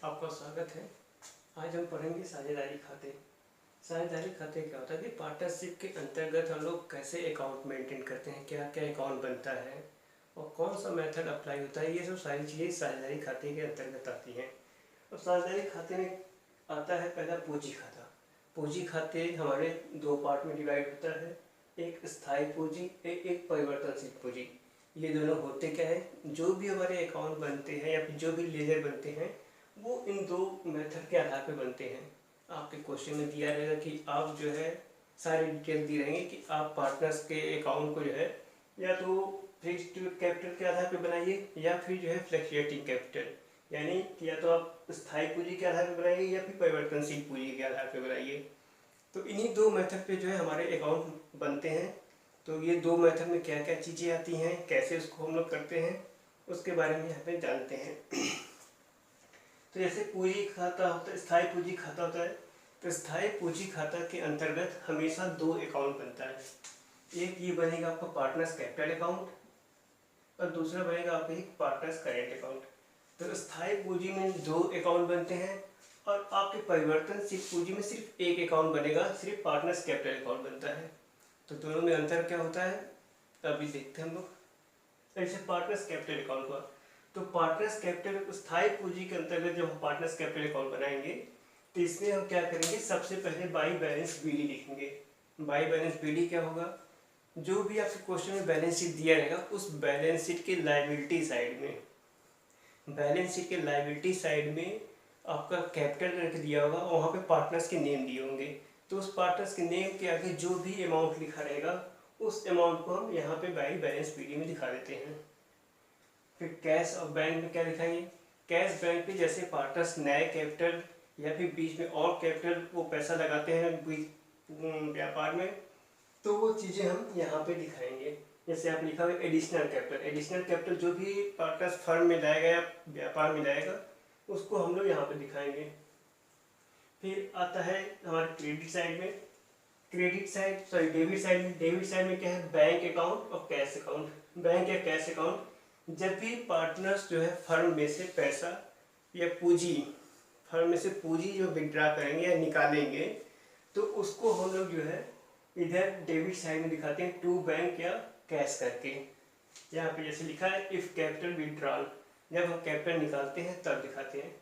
आपका स्वागत है। आज हम पढ़ेंगे साझेदारी खाते। साझेदारी खाते क्या होता है कि पार्टनरशिप के अंतर्गत हम लोग कैसे अकाउंट मेंटेन करते हैं, क्या क्या अकाउंट बनता है और कौन सा मेथड अप्लाई होता है, ये सब सारी चीज़ें साझेदारी खाते के अंतर्गत आती हैं। और साझेदारी खाते में आता है पहला पूंजी खाता। पूंजी खाते हमारे दो पार्ट में डिवाइड होता है, एक स्थायी पूंजी, एक परिवर्तनशील पूंजी। ये दोनों होते क्या है, जो भी हमारे अकाउंट बनते हैं या फिर जो भी लेजर बनते हैं वो इन दो मेथड के आधार पर बनते हैं। आपके क्वेश्चन में दिया रहेगा कि आप जो है सारी डिटेल दी रहेंगे कि आप पार्टनर्स के अकाउंट को जो है या तो फिक्स्ड कैपिटल के आधार पर बनाइए या फिर जो है फ्लक्चुएटिंग कैपिटल, यानी कि या तो आप स्थायी पूंजी के आधार पर बनाइए या फिर परिवर्तनशील पूंजी के आधार पर बनाइए। तो इन्हीं दो मेथड पे जो है हमारे अकाउंट बनते हैं। तो ये दो मेथड में क्या क्या चीज़ें आती हैं, कैसे उसको हम लोग करते हैं, उसके बारे में यहाँ पे जानते हैं। तो जैसे पूंजी खाता होता है, स्थायी पूंजी खाता होता है, तो स्थायी पूंजी खाता के अंतर्गत हमेशा दो अकाउंट बनता है। एक ये बनेगा आपका पार्टनर्स कैपिटल अकाउंट और दूसरा बनेगा आपका पार्टनर्स करेंट अकाउंट। तो स्थायी पूंजी में दो अकाउंट बनते हैं और आपके परिवर्तनशील पूंजी में सिर्फ एक अकाउंट बनेगा, सिर्फ पार्टनर्स कैपिटल अकाउंट बनता है। तो दोनों में अंतर क्या होता है अभी देखते हैं हम लोग। ऐसे पार्टनर्स कैपिटल अकाउंट हुआ, तो पार्टनर्स कैपिटल स्थायी पूंजी के अंतर्गत जब हम पार्टनर्स कैपिटल अकाउंट बनाएंगे तो इसमें हम क्या करेंगे, सबसे पहले बाई बैलेंस बीडी लिखेंगे। बाई बैलेंस बीडी क्या होगा, जो भी आपके क्वेश्चन में बैलेंस शीट दिया रहेगा उस बैलेंस शीट के लायबिलिटी साइड में, बैलेंस शीट के लायबिलिटी साइड में आपका कैपिटल करके दिया होगा और वहाँ पे पार्टनर्स के नेम दिए होंगे। तो उस पार्टनर्स के नेम के आगे जो भी अमाउंट लिखा रहेगा उस अमाउंट को हम यहाँ पे बाई बैलेंस बीडी में दिखा देते हैं। फिर कैश और बैंक में क्या दिखाएंगे, कैश बैंक पे जैसे पार्टनर्स नए कैपिटल या फिर बीच में और कैपिटल वो पैसा लगाते हैं व्यापार में, तो वो चीज़ें हम यहाँ पे दिखाएंगे। जैसे आप लिखा हुआ एडिशनल कैपिटल, एडिशनल कैपिटल जो भी पार्टनर्स फर्म में लाएगा या व्यापार में लाएगा उसको हम लोग यहाँ पे दिखाएंगे। फिर आता है हमारे क्रेडिट साइड में, डेबिट साइड में क्या है, बैंक अकाउंट और कैश अकाउंट। बैंक या कैश अकाउंट, जब भी पार्टनर्स जो है फर्म में से पैसा या पूंजी, फर्म में से पूंजी जो विड्रा करेंगे या निकालेंगे तो उसको हम लोग जो है इधर डेबिट साइड में दिखाते हैं टू बैंक या कैश करके। यहाँ पे जैसे लिखा है इफ कैपिटल विड्रॉल, जब हम कैपिटल निकालते हैं तब दिखाते हैं।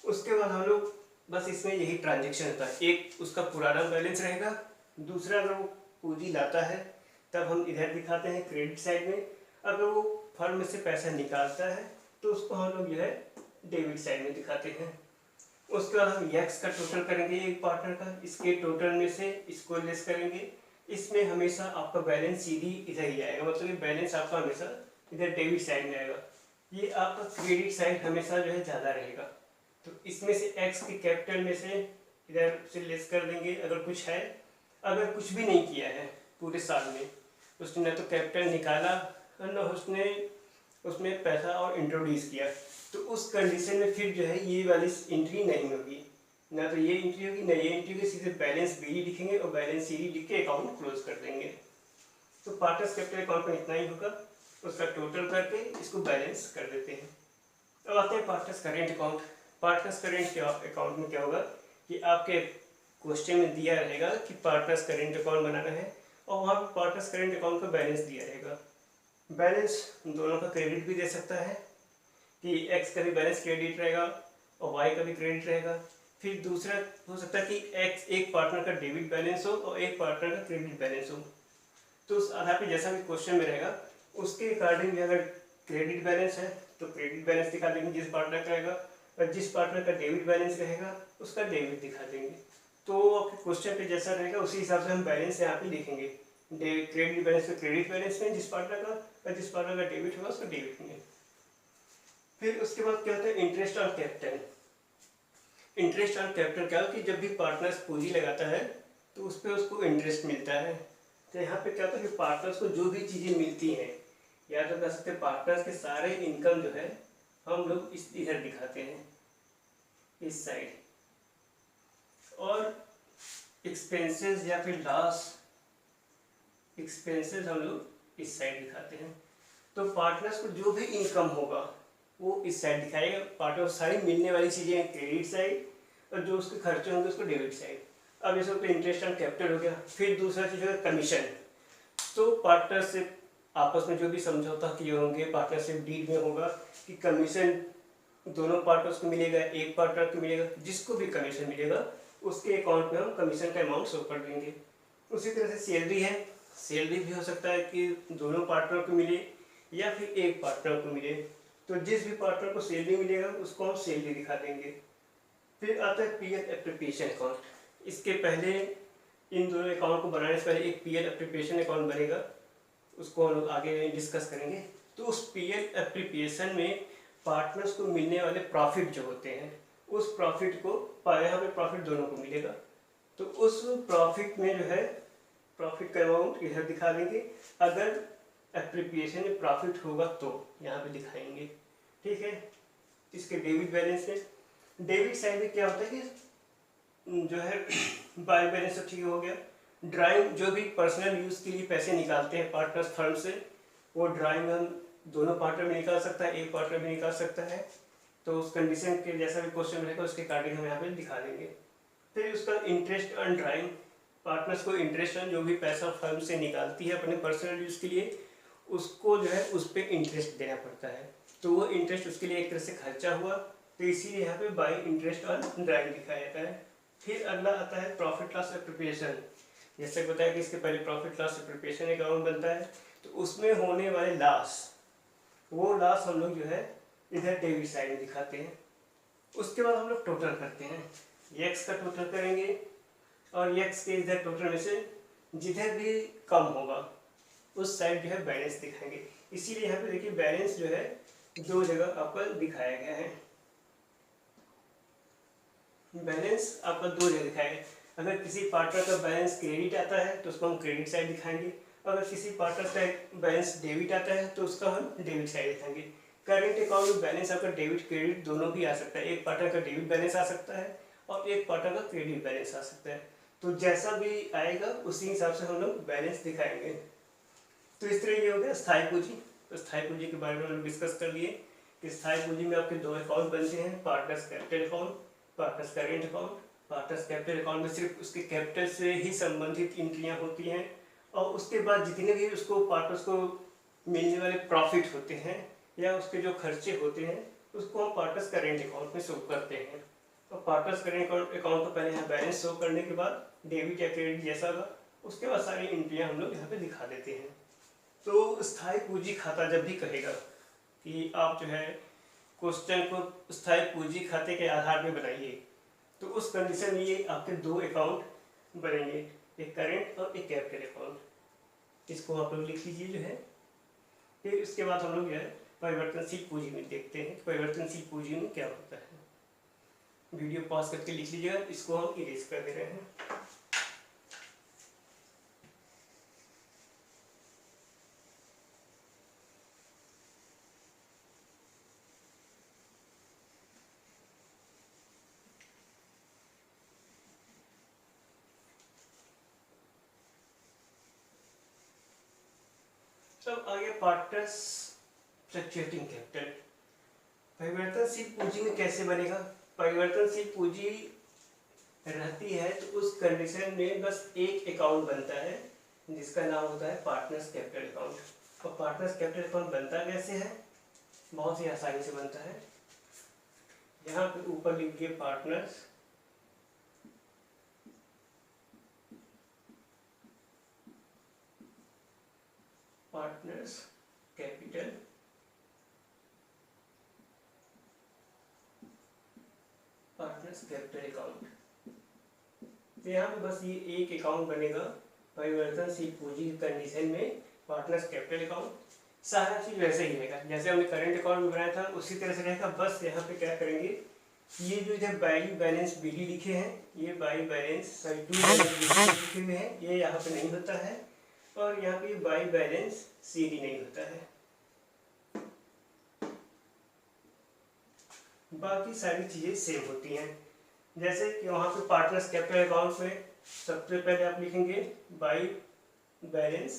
उसके बाद हम लोग बस इसमें यही ट्रांजेक्शन होता है, एक उसका पुराना बैलेंस रहेगा, दूसरा अगर वो पूंजी लाता है तब हम इधर दिखाते हैं क्रेडिट साइड में, अगर वो फर्म में से पैसा निकालता है तो उसको हम लोग जो है डेबिट साइड में दिखाते हैं। उसके बाद हम एक्स का टोटल करेंगे एक पार्टनर का, इसके टोटल में से इसको लेस करेंगे। इसमें हमेशा आपका बैलेंस सीधी इधर ही आएगा, मतलब कि बैलेंस आपका हमेशा इधर डेबिट साइड में आएगा। ये आपका क्रेडिट साइड हमेशा जो है ज़्यादा रहेगा। तो इसमें से एक्स के कैपिटल में से इधर से लेस कर देंगे अगर कुछ है। अगर कुछ भी नहीं किया है पूरे साल में, उसने न तो कैपिटल निकाला और न उसने उसमें पैसा और इंट्रोड्यूस किया, तो उस कंडीशन में फिर जो है ये वाली एंट्री नहीं होगी, ना तो ये एंट्री होगी ना ये एंट्री होगी, सीधे बैलेंस बीडी लिखेंगे और बैलेंस सीडी लिख के अकाउंट क्लोज कर देंगे। तो पार्टनर्स कैपिटल अकाउंट में इतना ही होगा, उसका टोटल करके इसको बैलेंस कर देते हैं। अब आते हैं partners current account. Partners current account में क्या होगा कि आपके क्वेश्चन में दिया रहेगा कि पार्टनर्स करेंट अकाउंट बनाना है और वहाँ पर पार्टनर्स करेंट अकाउंट का बैलेंस दिया रहेगा। बैलेंस दोनों का क्रेडिट भी दे सकता है कि एक्स का भी बैलेंस क्रेडिट रहेगा और वाई का भी क्रेडिट रहेगा। फिर दूसरा हो सकता है कि एक्स एक पार्टनर का डेबिट बैलेंस हो और एक पार्टनर का क्रेडिट बैलेंस हो। तो उस आधार पर जैसा भी क्वेश्चन में रहेगा उसके अकॉर्डिंग अगर क्रेडिट बैलेंस है तो क्रेडिट बैलेंस दिखा देंगे जिस पार्टनर का रहेगा, और जिस पार्टनर का डेबिट बैलेंस रहेगा उसका डेबिट दिखा देंगे। तो आपके क्वेश्चन पे जैसा रहेगा उसी हिसाब से हम बैलेंस यहाँ पे लिखेंगे। क्रेडिट बैलेंस में क्रेडिट बैलेंस में जिस पार्टनर का, और जिस पार्टनर का डेबिट होगा उसका डेबिट में। फिर उसके बाद क्या होता है interest on capital. Interest on capital क्या हो कि जब भी पार्टनर्स पूंजी लगाता है तो उस पर उसको इंटरेस्ट मिलता है। तो यहाँ पे क्या होता है कि पार्टनर्स को जो भी चीज़ें मिलती हैं, या तो कह सकते हैं पार्टनर्स के सारे इनकम जो है हम लोग इस इधर दिखाते हैं इस साइड, और एक्सपेंसेस या फिर लॉस एक्सपेंसेस हम लोग इस साइड दिखाते हैं। तो पार्टनर्स को जो भी इनकम होगा वो इस साइड दिखाएगा। पार्ट ऑफ सारी मिलने वाली चीज़ें हैं क्रेडिट साइड, और जो उसके खर्चे होंगे उसको डेबिट साइड। अब जैसे तो इंटरेस्ट ऑन कैपिटल हो गया। फिर दूसरा चीज़ होगा कमीशन। तो पार्टनरशिप आपस में जो भी समझौता किए होंगे पार्टनरशिप डीड में होगा कि कमीशन दोनों पार्टनर्स को मिलेगा, एक पार्टनर को मिलेगा, जिसको भी कमीशन मिलेगा उसके अकाउंट में हम कमीशन का अमाउंट शो कर देंगे। उसी तरह से सैलरी है, सैलरी भी हो सकता है कि दोनों पार्टनर को मिले या फिर एक पार्टनर को मिले। तो जिस भी पार्टनर को सैलरी मिलेगा उसको हम सैलरी दिखा देंगे। फिर आता है पीएल एप्रोप्रिएशन अकाउंट। इसके पहले इन दोनों अकाउंट को बनाने से पहले एक पीएल एप्रोप्रिएशन अकाउंट बनेगा, उसको हम लोग आगे डिस्कस करेंगे। तो उस पीएल एप्रोप्रिएशन में पार्टनर्स को मिलने वाले प्रॉफिट जो होते हैं उस प्रॉफिट को यहाँ पे प्रॉफिट दोनों को मिलेगा। तो उस प्रॉफिट में जो है प्रॉफिट का अमाउंट इधर दिखा देंगे। अगर एप्रोप्रिएशन में प्रॉफिट होगा तो यहाँ पे दिखाएंगे, ठीक है। इसके डेबिट बैलेंस में, डेबिट साइड में क्या होता है कि जो है बाय बैलेंस तो ठीक हो गया। ड्राइंग जो भी पर्सनल यूज़ के लिए पैसे निकालते हैं पार्टनर्स फर्म से, वो ड्राइंग हम दोनों पार्टनर में निकाल सकता है, एक पार्टनर में निकाल सकता है। तो उस कंडीशन के जैसा भी क्वेश्चन रहेगा उसके अकॉर्डिंग हम यहाँ पे दिखा देंगे। फिर उसका इंटरेस्ट ऑन ड्राइंग, पार्टनर्स को इंटरेस्ट ऑन जो भी पैसा फर्म से निकालती है अपने पर्सनल यूज़ के लिए, उसको जो है उस पर इंटरेस्ट देना पड़ता है। तो वो इंटरेस्ट उसके लिए एक तरह से खर्चा हुआ, तो इसीलिए यहाँ पे बाई इंटरेस्ट ऑन ड्राइंग दिखाया जाता है। फिर अगला आता है प्रॉफिट लॉस एप्रोप्रिएशन। जैसे बताया कि इसके पहले प्रॉफिट लॉस एप्रोप्रिएशन अकाउंट बनता है, तो उसमें होने वाले लॉस, वो लॉस हम लोग जो है इधर डेबिट साइड में दिखाते हैं। उसके बाद हम लोग टोटल करते हैं, एक्स का टोटल करेंगे और एक्स के इधर टोटल में से जिधर भी कम होगा उस साइड जो है बैलेंस दिखाएंगे। इसीलिए यहाँ पे देखिए बैलेंस जो है दो जगह आपका दिखाया गया है। बैलेंस आपका दो जगह दिखाया गया। अगर किसी पार्टनर का बैलेंस क्रेडिट आता है तो उसको हम क्रेडिट साइड दिखाएंगे, अगर किसी पार्टनर का बैलेंस डेबिट आता है तो उसका हम डेबिट साइड दिखाएंगे। करेंट अकाउंट में बैलेंस आपका डेबिट क्रेडिट दोनों भी आ सकता है, एक पार्टनर का डेबिट बैलेंस आ सकता है और एक पार्टनर का क्रेडिट बैलेंस आ सकता है। तो जैसा भी आएगा उसी हिसाब से हम लोग बैलेंस दिखाएंगे। तो इस तरह ये हो गया स्थायी पूंजी। तो स्थायी पूंजी के बारे में हम डिस्कस कर लिए कि स्थायी पूंजी में आपके दो अकाउंट बनते हैं, partners capital account, partners current account. Partners capital account में सिर्फ उसके कैपिटल से ही संबंधित एंट्रियां होती हैं और उसके बाद जितने भी उसको पार्टनर्स को मिलने वाले प्रॉफिट होते हैं या उसके जो खर्चे होते हैं उसको हम पार्टनर्स करेंट अकाउंट में शो करते हैं। तो पार्टनर्स करेंट अकाउंट को पहले यहाँ बैलेंस शो करने के बाद डेबिट या क्रेडिट जैसा होगा उसके बाद सारी एंट्रियां हम लोग यहाँ पे दिखा देते हैं। तो स्थायी पूंजी खाता जब भी कहेगा कि आप जो है क्वेश्चन को स्थायी पूंजी खाते के आधार पर बनाइए, तो उस कंडीशन में ये आपके दो अकाउंट बनेंगे, एक करेंट और एक कैपिटल अकाउंट। इसको आप लोग लिख लीजिए जो है। फिर इसके बाद हम लोग जो है परिवर्तनशील पूंजी में देखते हैं परिवर्तनशील पूंजी में क्या होता है। वीडियो पॉज करके लिख लीजिएगा, इसको हम इरेज कर दे रहे हैं। तो आगे पार्टनर्स फ्लक्चुएटिंग कैपिटल। परिवर्तनशील पूंजी में कैसे बनेगा? परिवर्तनशील पूंजी रहती है तो उस कंडीशन में बस एक अकाउंट बनता है जिसका नाम होता है पार्टनर्स कैपिटल अकाउंट। और पार्टनर्स कैपिटल अकाउंट बनता कैसे है? बहुत ही आसानी से बनता है। यहाँ पे ऊपर लिखिए पार्टनर्स कैपिटल अकाउंट। तो यहाँ पे बस ये एक अकाउंट बनेगा परिवर्तनशील पूंजी की कंडीशन में पार्टनर्स कैपिटल अकाउंट। सारा चीज वैसे ही रहेगा जैसे हमने करंट अकाउंट में बनाया था उसी तरह से रहेगा। बस यहाँ पे क्या करेंगे, ये जो इधर बाई बैलेंस बीडी लिखे हैं, ये बाई बैलेंस टू बैलेंस लिखे हुए हैं, ये यहाँ पे नहीं होता है। और यहाँ पे बाई बैलेंस सीडी नहीं होता है। बाकी सारी चीजें सेम होती हैं। जैसे कि वहाँ पे पार्टनर्स कैपिटल अकाउंट में सबसे पहले आप लिखेंगे by balance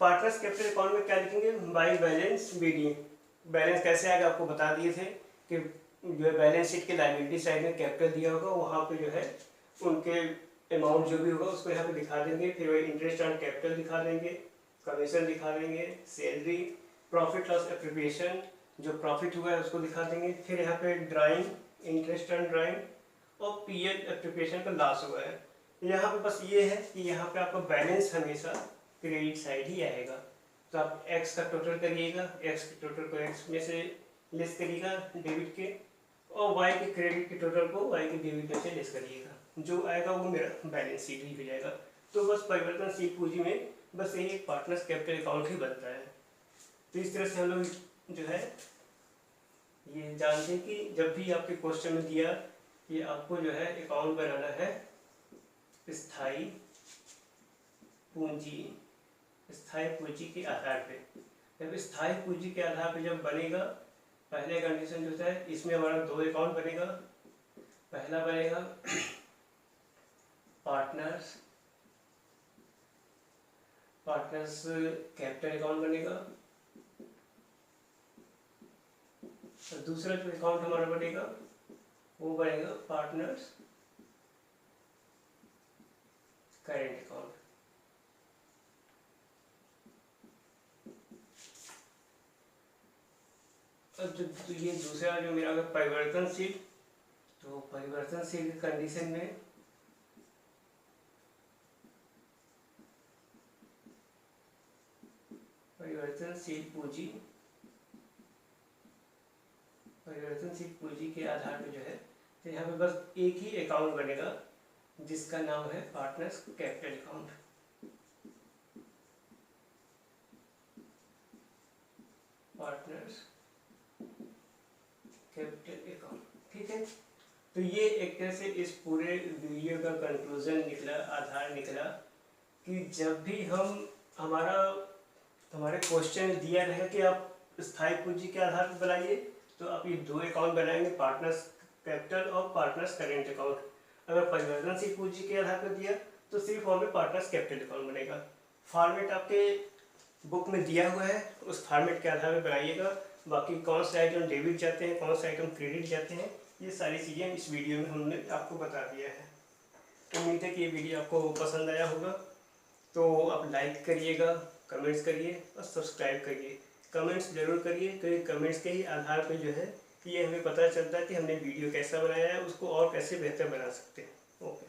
partners capital account में क्या लिखेंगे, बाई बैलेंस BD। बैलेंस कैसे आएगा आपको बता दिए थे कि जो है बैलेंस शीट के लायबिलिटी साइड में कैपिटल दिया होगा, वहाँ पे जो है उनके अमाउंट जो भी होगा उसको यहाँ पे दिखा देंगे। फिर वही इंटरेस्ट ऑन कैपिटल दिखा देंगे, कमीशन दिखा देंगे, सैलरी, प्रॉफिट लॉस एप्रोप्रिएशन, जो प्रॉफिट हुआ है उसको दिखा देंगे। फिर यहाँ पे ड्राइंग, इंटरेस्ट ऑन ड्राइंग और PL एप्रोप्रिएशन का लॉस हुआ है। यहाँ पे बस ये है कि यहाँ पे आपका बैलेंस हमेशा क्रेडिट साइड ही आएगा। तो आप एक्स का टोटल करिएगा, एक्स के टोटल को एक्स में से लेस करिएगा डेबिट के, और वाई के क्रेडिट के टोटल को वाई के डेबिट में से लेस करिएगा, जो आएगा वो मेरा बैलेंस शीट ही हो जाएगा। तो बस परिवर्तनशील पूंजी में बस यही एक पार्टनर्स कैपिटल अकाउंट ही बनता है। तो इस तरह से हम लोग जो है ये जानते हैं कि जब भी आपके क्वेश्चन में दिया कि आपको जो है अकाउंट बनाना है स्थायी पूंजी, स्थायी पूंजी के आधार पे, जब स्थायी पूंजी के आधार पे जब बनेगा, पहले कंडीशन जो है इसमें हमारा 2 अकाउंट बनेगा। पहला बनेगा पार्टनर्स कैपिटल अकाउंट बनेगा, और दूसरा जो अकाउंट हमारा बनेगा वो बनेगा पार्टनर्स करेंट अकाउंट। अब जो ये दूसरा जो मेरा अगर परिवर्तनशील, तो परिवर्तनशील की कंडीशन में परिवर्तनशील पूंजी के आधार पे जो है, तो यहाँ पे बस एक ही अकाउंट बनेगा जिसका नाम है partners capital account. Partners capital account, ठीक है। तो ये एक तरह से इस पूरे वीडियो का कंक्लूजन निकला, आधार निकला कि जब भी हमारे क्वेश्चन दिया रहेगा कि आप स्थायी पूंजी के आधार पर बनाइए, तो आप ये 2 अकाउंट बनाएंगे, पार्टनर्स कैपिटल और पार्टनर्स करेंट अकाउंट। अगर परिवर्तनशील पूंजी के आधार पर दिया तो सिर्फ हमें पार्टनर्स कैपिटल अकाउंट बनेगा। फॉर्मेट आपके बुक में दिया हुआ है, उस फॉर्मेट के आधार पर बनाइएगा। बाकी कौन से आइटम डेबिट जाते हैं, कौन से आइटम क्रेडिट जाते हैं, ये सारी चीज़ें इस वीडियो में हमने आपको बता दिया है। उम्मीद है कि ये वीडियो आपको पसंद आया होगा। तो आप लाइक करिएगा, कमेंट्स करिए और सब्सक्राइब करिए। कमेंट्स जरूर करिए, क्योंकि कमेंट्स के ही आधार पे जो है कि ये हमें पता चलता है कि हमने वीडियो कैसा बनाया है, उसको और कैसे बेहतर बना सकते हैं। ओके।